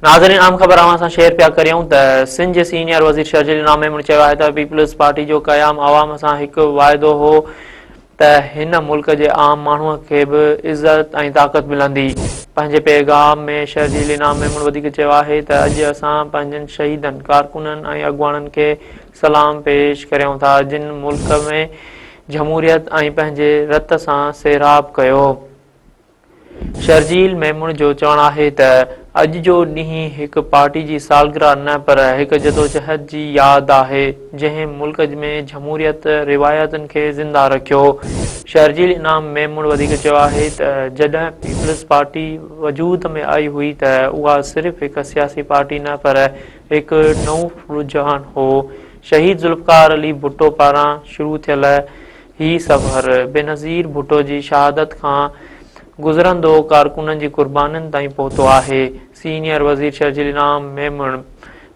नाज़रीन आम ख़बर सां शेयर पिया करियूं त सिंध जे सीनियर वज़ीर शर्जील इनाम मेमून चयो आहे त पीपल्स पार्टी जो क़याम आवाम सां हिकु वाइदो हो त हिन मुल्क जे आम माण्हूअ खे बि इज़त ऐं ताक़त मिलंदी। पंहिंजे पैगाम में शर्जील इनाम मेमून वधीक चयो आहे त अॼु असां पंहिंजनि शहीदनि कारकुननि ऐं अॻुवाणनि खे सलाम पेश करियूं था जिन मुल्क में जमहूरियत ऐं पंहिंजे रत सां सैराब कयो। शर्जील मेमून जो चवणु आहे त अॼु जो ॾींहुं हिकु पार्टी जी सालगिरह न पर हिकु जदोजहद जी यादि आहे जंहिं मुल्क में जमहूरियत रिवायतुनि खे ज़िंदा रखियो। शर्जील इनाम मेमून वधीक चयो आहे त जॾहिं पीपल्स पार्टी वजूद में आई हुई त उहा सिर्फ़ हिकु सियासी पार्टी न पर हिकु नओं रुझान हो। शहीद ज़ुल्फ़िकार अली भुट्टो पारां शुरू थियल ही सफ़र बेनज़ीर भुट्टो जी शहादत खां गुज़रंदो कारकुननि जी क़ुर्बानियुनि ताईं पहुतो आहे। सीनियर वज़ीर शर्जील इनाम मेमून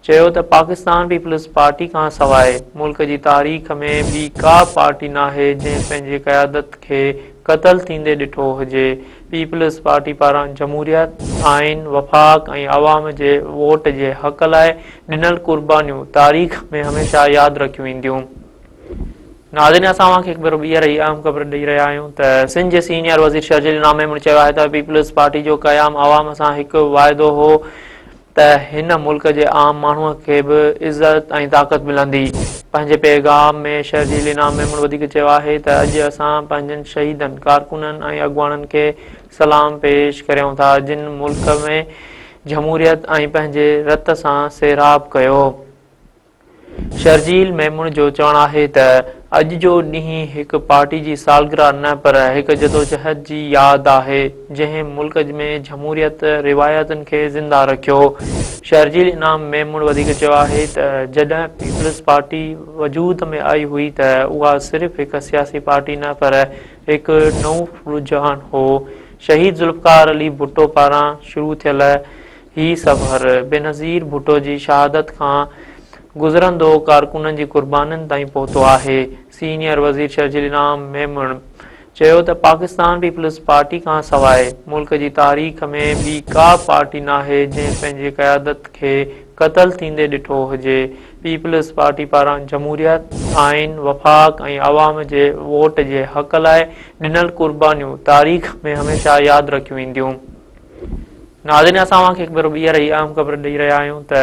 चयो त पाकिस्तान पीपल्स पार्टी खां सवाइ मुल्क जी तारीख़ में ॿी का पार्टी नाहे जंहिं पंहिंजे क़यादत खे क़तल थींदे ॾिठो हुजे। पीपल्स पार्टी पारां जमहूरियत आइन वफ़ाक़ ऐं अवाम जे वोट जे हक़ लाइ ॾिनल क़ुर्बानियूं तारीख़ में हमेशह यादि रखियूं वेंदियूं। नाज़रीन असां ॿीहर ई अहम ख़बर ॾेई रहिया आहियूं त सिंध जे सीनियर वज़ीर शर्जील इनाम मेमून चयो आहे त पीपल्स पार्टी जो क़याम आवाम सां हिकु वाइदो हो त हिन मुल्क जे आम माण्हूअ खे बि इज़त ऐं ताक़त मिलंदी। पंहिंजे पैगाम में शर्जील इनाम मेमून वधीक चयो आहे त अॼु असां पंहिंजनि शहीदनि कारकुननि ऐं अॻुवाणनि खे सलाम पेश करियूं था जिन मुल्क में जमहूरियत ऐं पंहिंजे रत सां सैराब कयो। शर्जील मेमून जो चवणु आहे त अॼु जो ॾींहुं हिकु पार्टी जी सालगिरह न पर हिकु जदोजहद जी यादि आहे जंहिं मुल्क में जमहूरियत रिवायतुनि खे ज़िंदा रखियो। शर्जील इनाम मेमून वधीक चयो आहे त जॾहिं पीपल्स पार्टी वजूद में आई हुई त उहा सिर्फ़ हिकु सियासी पार्टी न पर हिकु नओं रुझान हो। शहीद ज़ुल्फ़िकार अली भुट्टो पारां शुरू थियल ही सफ़र बेनज़ीर भुट्टो जी शहादत खां गुज़रंदो कारकुननि जी क़ुर्बानियुनि ताईं पहुतो आहे। सीनियर वज़ीर शर्जील इनाम मेमून चयो त पाकिस्तान पीपल्स पार्टी खां सवाइ मुल्क जी तारीख़ में ॿी का पार्टी नाहे जंहिं पंहिंजे क़यादत खे क़तल थींदे ॾिठो हुजे। पीपल्स पार्टी पारां जमहूरियत आइन वफ़ाक़ ऐं अवाम जे वोट जे हक़ लाइ ॾिनल क़ुर्बानियूं तारीख़ में हमेशह यादि रखियूं वेंदियूं। नाज़रीन असां ॿीहर ई अहम ख़बर ॾेई रहिया आहियूं त